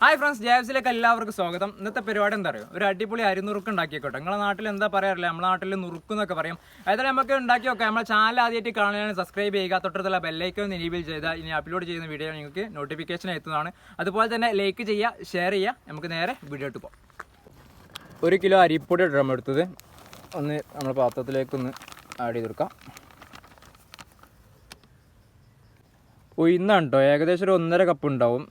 Hi friends, ജാബ്സിലേക്ക് എല്ലാവർക്കും സ്വാഗതം. ഇന്നത്തെ പരിപാടി എന്താ പറയുക, ഒരു അടിപൊളി അരിനുറുക്ക് ഉണ്ടാക്കിക്കോട്ടെ. നിങ്ങളുടെ നാട്ടിൽ എന്താ പറയാറില്ല, നമ്മുടെ നാട്ടിൽ നുറുക്ക് എന്നൊക്കെ പറയും. അതായത് നമുക്ക് ഉണ്ടാക്കി നോക്കാം. നമ്മുടെ ചാനൽ ആദ്യമായിട്ട് കാണുകയാണ് സബ്സ്ക്രൈബ് ചെയ്യുക, തൊട്ടടുത്തുള്ള ബെല്ലൈക്കൺ എനേബിൾ ചെയ്താൽ ഇനി അപ്ലോഡ് ചെയ്യുന്ന വീഡിയോ നിങ്ങൾക്ക് നോട്ടിഫിക്കേഷൻ എത്തുന്നതാണ്. അതുപോലെ തന്നെ ലൈക്ക് ചെയ്യുക, ഷെയർ ചെയ്യുക. നമുക്ക് നേരെ വീഡിയോ ഇട്ട് പോകാം. 1 കിലോ അരിപ്പൊടി ഇടാൻ എടുത്തത് ഒന്ന് നമ്മൾ പാത്രത്തിലേക്കൊന്ന് ആഡ് ചെയ്ത് കൊടുക്കാം. ഉഴുന്നാണ് കേട്ടോ, ഏകദേശം ഒരു 1.5 കപ്പ് ഉണ്ടാവും.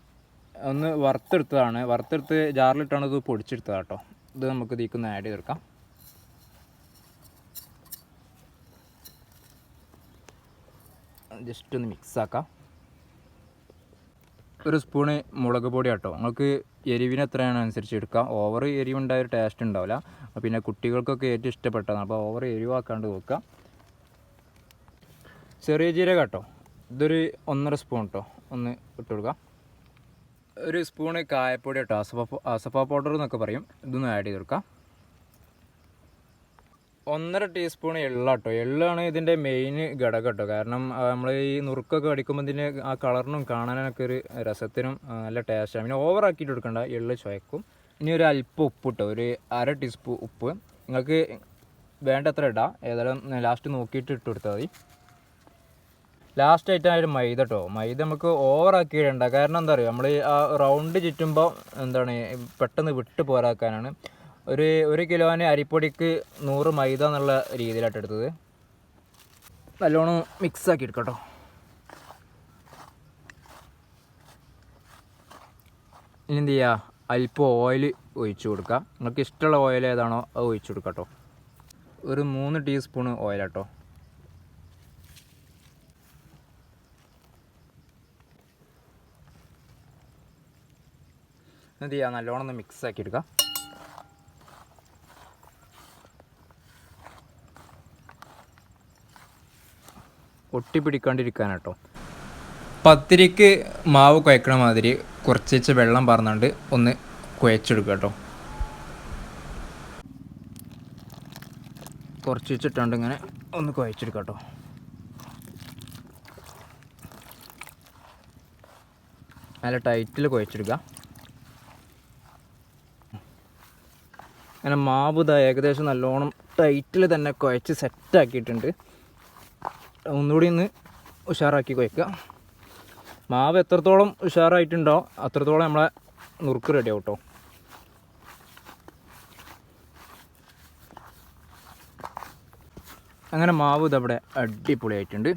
ഒന്ന് വറുത്തെടുത്തതാണ്, വറുത്തെടുത്ത് ജാറിലിട്ടാണ് ഇത് പൊടിച്ചെടുത്തതാണ് കേട്ടോ. ഇത് നമുക്ക് ഇതിലേക്കൊന്ന് ആഡ് ചെയ്തെടുക്കാം. ജസ്റ്റ് ഒന്ന് മിക്സാക്കാം. 1 സ്പൂണ് മുളക് പൊടി കേട്ടോ. നിങ്ങൾക്ക് എരിവിന് എത്രയാണ് അനുസരിച്ച് എടുക്കാം. ഓവർ എരിവുണ്ടായ ഒരു ടേസ്റ്റ് ഉണ്ടാവില്ല. പിന്നെ കുട്ടികൾക്കൊക്കെ ഏറ്റവും ഇഷ്ടപ്പെട്ടതാണ്, അപ്പോൾ ഓവർ എരിവാക്കാണ്ട് നോക്കാം. ചെറിയ ജീരകം കേട്ടോ, ഇതൊരു 1.5 സ്പൂൺ കേട്ടോ, ഒന്ന് ഇട്ട് കൊടുക്കാം. 1 സ്പൂണ് കായപ്പൊടി കേട്ടോ, അസഫ പൗഡർ എന്നൊക്കെ പറയും. ഇതൊന്ന് ആഡ് ചെയ്ത് കൊടുക്കാം. 1.5 ടീസ്പൂൺ എള്ള കേട്ടോ. എള്ളാണ് ഇതിൻ്റെ മെയിൻ ഘടകം കേട്ടോ. കാരണം നമ്മൾ ഈ നുറുക്കൊക്കെ അടിക്കുമ്പോൾ ഇതിന് ആ കളറിനും കാണാനൊക്കെ ഒരു രസത്തിനും നല്ല ടേസ്റ്റാണ്. പിന്നെ ഓവറാക്കിയിട്ട് എടുക്കണ്ട, എള്ള് ചുവക്കും. ഇനി ഒരു അല്പം ഉപ്പ് ഇട്ടോ, ഒരു 1/2 ടീസ്പൂൺ ഉപ്പ്. നിങ്ങൾക്ക് വേണ്ടത്ര ഇടാം, ഏതായാലും ലാസ്റ്റ് നോക്കിയിട്ട് ഇട്ട് കൊടുത്താൽ മതി. ലാസ്റ്റ് ആയിട്ട് അതിൽ മൈദ കേട്ടോ. മൈദ നമുക്ക് ഓവറാക്കി ഇടണ്ട, കാരണം എന്താ പറയുക, നമ്മൾ ആ റൗണ്ട് ചുറ്റുമ്പോൾ എന്താണ് പെട്ടെന്ന് വിട്ട് പോരാക്കാനാണ്. ഒരു കിലോന് അരിപ്പൊടിക്ക് 100 മൈദ എന്നുള്ള രീതിയിലായിട്ട് എടുത്തത്. നല്ലോണം മിക്സാക്കി എടുക്കാം കേട്ടോ. ഇനി എന്ത് ചെയ്യുക, അല്പം ഓയിൽ ഒഴിച്ച് കൊടുക്കുക. നിങ്ങൾക്ക് ഇഷ്ടമുള്ള ഓയിൽ ഏതാണോ അത് ഒഴിച്ച് കൊടുക്കാം കേട്ടോ. ഒരു 3 ടീസ്പൂൺ ഓയിലാട്ടോ. എന്ത് ചെയ്യുക, നല്ലോണം ഒന്ന് മിക്സാക്കി എടുക്കുക. ഒട്ടിപ്പിടിക്കാണ്ടിരിക്കാൻ കേട്ടോ. പത്തിരിക്ക് മാവ് കുഴക്കണ മാതിരി കുറച്ച് വെള്ളം പറന്നുകൊണ്ട് ഒന്ന് കുഴച്ചെടുക്കുക കേട്ടോ. കുറച്ച് വെച്ചിട്ടുണ്ട് ഇങ്ങനെ ഒന്ന് കുഴച്ചെടുക്കുക കേട്ടോ. നല്ല ടൈറ്റിൽ കുഴച്ചെടുക്കുക. അങ്ങനെ മാവ് ഇതാ ഏകദേശം നല്ലോണം ടൈറ്റിൽ തന്നെ കുഴച്ച് സെറ്റാക്കിയിട്ടുണ്ട്. ഒന്നുകൂടി ഒന്ന് ഉഷാറാക്കി കുഴക്കുക. മാവ് എത്രത്തോളം ഉഷാറായിട്ടുണ്ടോ അത്രത്തോളം നമ്മളെ നുറുക്ക് റെഡിയാവും കേട്ടോ. അങ്ങനെ മാവ് ഇതവിടെ അടിപൊളിയായിട്ടുണ്ട്.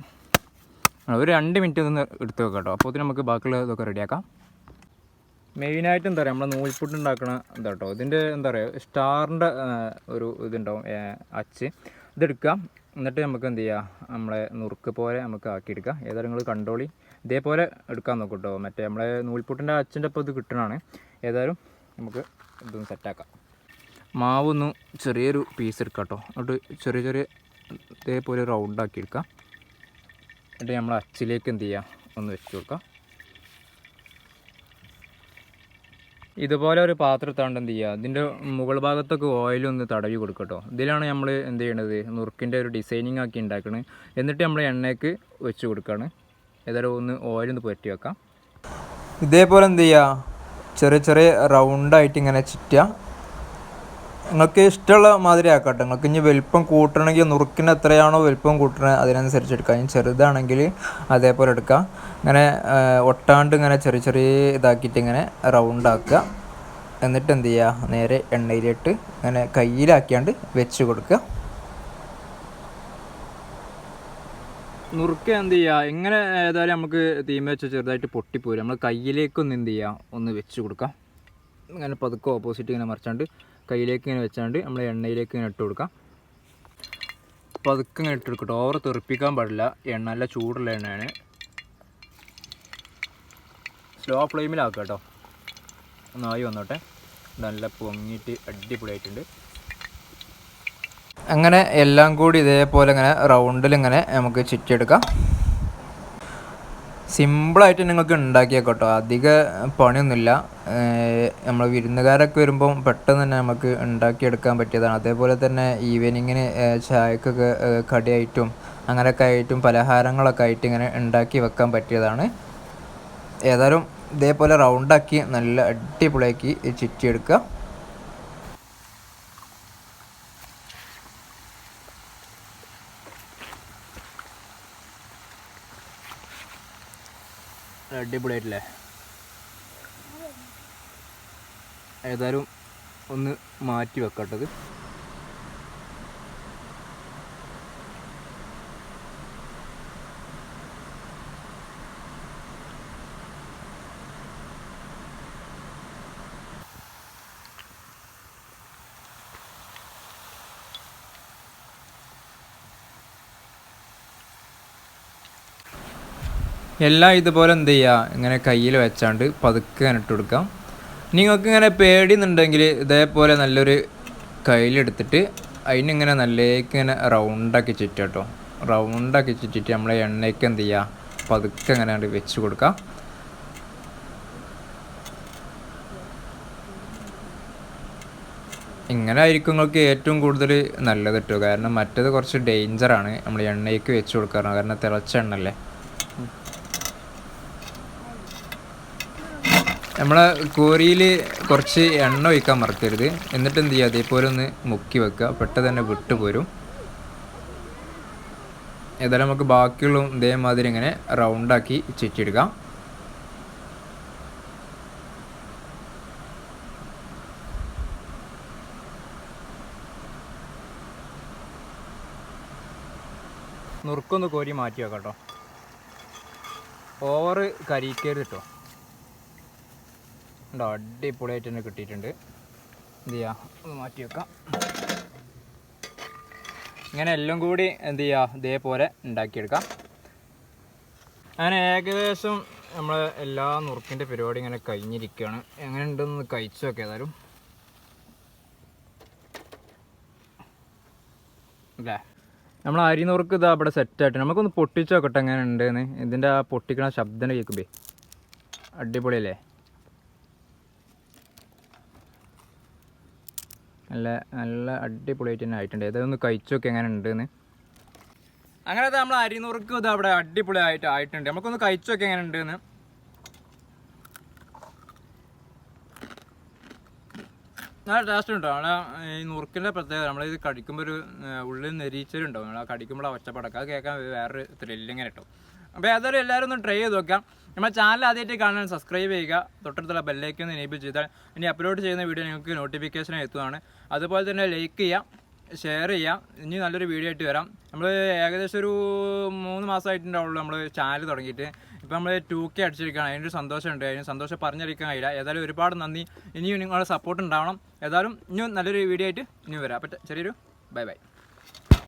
ഒരു 2 മിനിറ്റ് ഒന്ന് എടുത്ത് വെക്കാം കേട്ടോ. അപ്പോൾ നമുക്ക് ബാക്കിയുള്ള ഇതൊക്കെ റെഡിയാക്കാം. മെയിനായിട്ട് എന്താ പറയുക, നമ്മൾ നൂൽപുട്ട് ഉണ്ടാക്കണ എന്താ കേട്ടോ, ഇതിൻ്റെ എന്താ പറയുക സ്റ്റാറിൻ്റെ ഒരു ഇതുണ്ടാവും, അച്ച്. ഇതെടുക്കാം. എന്നിട്ട് നമുക്ക് എന്ത് ചെയ്യുക, നമ്മളെ നുറുക്ക് പോലെ നമുക്ക് ആക്കിയെടുക്കാം. ഏതായാലും നിങ്ങൾ കണ്ടോളി, ഇതേപോലെ എടുക്കാൻ നോക്കും കേട്ടോ. മറ്റേ നമ്മളെ നൂൽപുട്ടിൻ്റെ അച്ചിൻ്റെ ഒപ്പം ഇത് കിട്ടണതാണ്. ഏതായാലും നമുക്ക് ഇതൊന്ന് സെറ്റാക്കാം. മാവൊന്ന് ചെറിയൊരു പീസ് എടുക്കാം കേട്ടോ. എന്നിട്ട് ചെറിയ ഇതേപോലെ റൗണ്ടാക്കി എടുക്കാം. എന്നിട്ട് നമ്മൾ അച്ചിലേക്ക് എന്ത് ചെയ്യുക, ഒന്ന് വെച്ച് കൊടുക്കാം. ഇതുപോലെ ഒരു പാത്രത്താണ്ട് എന്ത് ചെയ്യുക, ഇതിൻ്റെ മുകൾ ഭാഗത്തൊക്കെ ഓയിലൊന്ന് തടവി കൊടുക്കട്ടോ. ഇതിലാണ് നമ്മൾ എന്ത് ചെയ്യണത്, നുറുക്കിൻ്റെ ഒരു ഡിസൈനിങ് ആക്കി ഉണ്ടാക്കുന്നത്. എന്നിട്ട് നമ്മൾ എണ്ണയ്ക്ക് വെച്ച് കൊടുക്കുകയാണ്. ഏതായാലും ഒന്ന് ഓയിലൊന്ന് പുരട്ടി വെക്കാം. ഇതേപോലെ എന്ത് ചെയ്യുക, ചെറിയ റൗണ്ടായിട്ട് ഇങ്ങനെ ചുറ്റുക. നിങ്ങൾക്ക് ഇഷ്ടമുള്ള മാതിരി ആക്കട്ടെ. നിങ്ങൾക്ക് ഇനി വലിപ്പം കൂട്ടണമെങ്കിൽ നുറുക്കിന് എത്രയാണോ വലിപ്പം കൂട്ടണത് അതിനനുസരിച്ച് എടുക്കാം. ഇനി ചെറുതാണെങ്കിൽ അതേപോലെ എടുക്കാം. ഇങ്ങനെ ഒട്ടാണ്ട് ഇങ്ങനെ ചെറിയ ഇതാക്കിയിട്ട് ഇങ്ങനെ റൗണ്ടാക്കുക. എന്നിട്ട് എന്ത് ചെയ്യുക, നേരെ എണ്ണയിലിട്ട് ഇങ്ങനെ കയ്യിലാക്കിയാണ്ട് വെച്ച് കൊടുക്കുക. നുറുക്ക് എന്ത് ചെയ്യുക, ഇങ്ങനെ ഏതായാലും നമുക്ക് തീമ വെച്ച് ചെറുതായിട്ട് പൊട്ടിപ്പോരും. നമ്മൾ കയ്യിലേക്കൊന്ന് എന്ത് ചെയ്യുക, ഒന്ന് വെച്ച് കൊടുക്കാം. ഇങ്ങനെ പതുക്കെ ഓപ്പോസിറ്റ് ഇങ്ങനെ മറിച്ചാണ്ട് കയ്യിലേക്ക് ഇങ്ങനെ വെച്ചാണ്ട് നമ്മൾ എണ്ണയിലേക്ക് ഇങ്ങനെ ഇട്ട് കൊടുക്കാം. പതുക്കെ ഇങ്ങനെ ഇട്ട് കൊടുക്കട്ടോ. ഓവർ തെറിപ്പിക്കാൻ പാടില്ല. എണ്ണ നല്ല ചൂടുള്ള എണ്ണയാണ്. സ്ലോ ഫ്ലെയിമിലാക്കുക കേട്ടോ. ഒന്നായി വന്നോട്ടെ. നല്ല പൊങ്ങിയിട്ട് അടിപൊളിയായിട്ടുണ്ട്. അങ്ങനെ എല്ലാം കൂടി ഇതേപോലെ ഇങ്ങനെ റൗണ്ടിൽ ഇങ്ങനെ നമുക്ക് ചുറ്റിയെടുക്കാം. സിമ്പിളായിട്ട് നിങ്ങൾക്ക് ഉണ്ടാക്കിയേക്കോട്ടോ, അധിക പണിയൊന്നുമില്ല. നമ്മൾ വിരുന്നുകാരൊക്കെ വരുമ്പം പെട്ടെന്ന് തന്നെ നമുക്ക് ഉണ്ടാക്കിയെടുക്കാൻ പറ്റിയതാണ്. അതേപോലെ തന്നെ ഈവനിങ്ങിന് ചായക്കൊക്കെ കടിയായിട്ടും അങ്ങനെയൊക്കെ ആയിട്ടും പലഹാരങ്ങളൊക്കെ ആയിട്ട് ഇങ്ങനെ ഉണ്ടാക്കി വെക്കാൻ പറ്റിയതാണ്. ഏതായാലും ഇതേപോലെ റൗണ്ടാക്കി നല്ല അടിപൊളിയാക്കി ചുറ്റിയെടുക്കുക. അടിപൊളിയായിട്ടില്ലേ? ഏതായാലും ഒന്ന് മാറ്റി വെക്കട്ടത്. എല്ലാം ഇതുപോലെ എന്ത് ചെയ്യുക, ഇങ്ങനെ കയ്യിൽ വെച്ചാണ്ട് പതുക്കെ ഇട്ട് കൊടുക്കാം. നിങ്ങൾക്ക് ഇങ്ങനെ പേടിയെന്നുണ്ടെങ്കിൽ ഇതേപോലെ നല്ലൊരു കയ്യിലെടുത്തിട്ട് അതിനിങ്ങനെ നല്ലേക്ക് ഇങ്ങനെ റൗണ്ടാക്കി ചുറ്റുക കേട്ടോ. റൗണ്ടാക്കി ചുറ്റിട്ട് നമ്മളെ എണ്ണയ്ക്ക് എന്ത് ചെയ്യുക, പതുക്കെ ഇങ്ങനെ വെച്ച് കൊടുക്കാം. ഇങ്ങനെ ആയിരിക്കും നിങ്ങൾക്ക് ഏറ്റവും കൂടുതൽ നല്ലത് കിട്ടുക. കാരണം മറ്റേത് കുറച്ച് ഡേഞ്ചറാണ് നമ്മൾ എണ്ണയ്ക്ക് വെച്ച് കൊടുക്കാറ്, കാരണം തിളച്ച എണ്ണല്ലേ. നമ്മളെ കോരിയിൽ കുറച്ച് എണ്ണ ഒഴിക്കാൻ മറക്കരുത്. എന്നിട്ട് എന്ത് ചെയ്യുക, അതേപോലെ ഒന്ന് മുക്കി വെക്കുക, പെട്ടെന്ന് തന്നെ വിട്ടുപോരും. ഏതായാലും നമുക്ക് ബാക്കിയുള്ള ഇതേമാതിരി ഇങ്ങനെ റൗണ്ടാക്കി ചുറ്റിയെടുക്കാം. നുറുക്കൊന്ന് കോരി മാറ്റി വെക്കാം കേട്ടോ. ഓവർ കരിക്കരുത് കേട്ടോ. ഉണ്ടോ, അടിപൊളിയായിട്ട് തന്നെ കിട്ടിയിട്ടുണ്ട്. എന്ത് ചെയ്യുക, ഒന്ന് മാറ്റി വെക്കാം. ഇങ്ങനെ എല്ലാം കൂടി എന്ത് ചെയ്യുക, ഇതേപോലെ ഉണ്ടാക്കിയെടുക്കാം. അങ്ങനെ ഏകദേശം നമ്മൾ എല്ലാ നുറുക്കിൻ്റെ പരിപാടി ഇങ്ങനെ കഴിഞ്ഞിരിക്കുകയാണ്. എങ്ങനെ ഉണ്ടെന്ന് കഴിച്ചു നോക്കാം. ഏതായാലും അല്ലേ, നമ്മൾ അരി നുറുക്ക് ഇതാ ഇവിടെ സെറ്റായിട്ട് നമുക്കൊന്ന് പൊട്ടിച്ച് നോക്കട്ടെ എങ്ങനെ ഉണ്ടെന്ന്. ഇതിൻ്റെ ആ പൊട്ടിക്കണ ശബ്ദം കേൾക്കുമ്പേ അടിപൊളിയല്ലേ? നല്ല നല്ല അടിപൊളിയായിട്ട് തന്നെ ആയിട്ടുണ്ട്. ഏതൊന്ന് കഴിച്ചൊക്കെ എങ്ങനെ ഉണ്ടെന്ന്. അങ്ങനെ നമ്മൾ അരി നുറുക്കും ഇത് അവിടെ അടിപൊളിയായിട്ട് ആയിട്ടുണ്ട്. നമുക്കൊന്ന് കഴിച്ചൊക്കെ എങ്ങനെ ഉണ്ടെന്ന്. നല്ല ടേസ്റ്റ് ഉണ്ടോ? നമ്മളെ ഈ നുറുക്കിൻ്റെ പ്രത്യേകത, നമ്മളിത് കടിക്കുമ്പോൾ ഒരു ഉള്ളിൽ നെരീച്ചലുണ്ടാവും. നമ്മൾ കടിക്കുമ്പോൾ ഒച്ചപ്പടക്കം അത് കേൾക്കാൻ വേറൊരു ത്രില്ലിങ്ങനെ കിട്ടും. അപ്പോൾ ഏതായാലും എല്ലാവരും ഒന്ന് ട്രൈ ചെയ്ത് നോക്കാം. നമ്മുടെ ചാനൽ ആദ്യമായിട്ട് കാണാൻ സബ്സ്ക്രൈബ് ചെയ്യുക, തൊട്ടടുത്തുള്ള ബെല്ലൈക്കൻ ഒന്ന് എനേബിൾ ചെയ്താൽ ഇനി അപ്ലോഡ് ചെയ്യുന്ന വീഡിയോ നിങ്ങൾക്ക് നോട്ടിഫിക്കേഷൻ എത്തുന്നതാണ്. അതുപോലെ തന്നെ ലൈക്ക് ചെയ്യാം, ഷെയർ ചെയ്യാം. ഇനി നല്ലൊരു വീഡിയോ ആയിട്ട് വരാം. നമ്മൾ ഏകദേശം ഒരു 3 മാസമായിട്ടുണ്ടാവുള്ളൂ നമ്മൾ ചാനൽ തുടങ്ങിയിട്ട്. ഇപ്പോൾ നമ്മൾ 2K അടിച്ചിരിക്കുകയാണ്. അതിനൊരു സന്തോഷമുണ്ട്. അതിന് സന്തോഷം പറഞ്ഞറിയിക്കാൻ കഴിയില്ല. ഏതായാലും ഒരുപാട് നന്ദി. ഇനിയും നിങ്ങളുടെ സപ്പോർട്ട് ഉണ്ടാവണം. ഏതായാലും ഇനിയും നല്ലൊരു വീഡിയോ ആയിട്ട് ഇനി വരാം. അപ്പോൾ ചെറിയൊരു ബൈ.